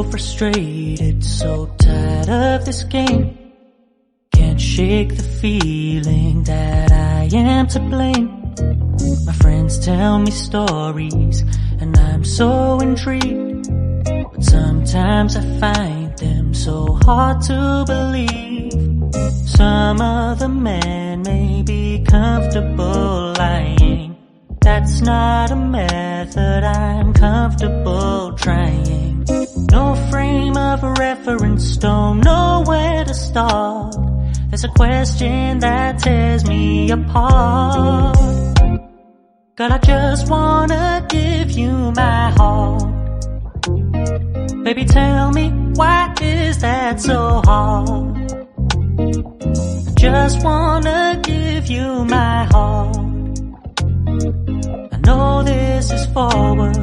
frustrated, so tired of this game. Can't shake the feeling that I am to blame. My friends tell me stories and I'm so intrigued, but sometimes I find them so hard to believe. Some other man may be comfortable lying. That's not a method I'm comfortable trying. No frame of reference, don't know where to start. There's a question that tears me apart. God, I just wanna give you my heart. Baby, tell me, why is that so hard? I just wanna give you my heart. I know this is forward,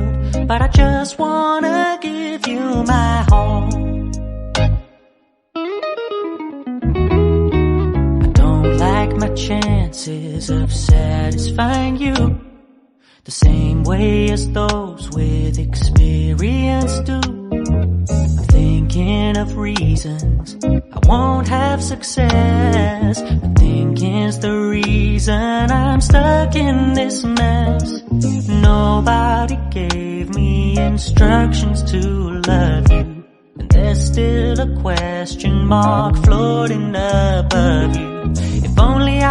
but I just wanna give you my heart. I don't like my chances of satisfying you the same way as those with experience do. I'm thinking of reasons I won't have success, but thinking's the reason I'm stuck in this mess. Nobody gave me instructions to love you, and there's still a question mark floating above you. If only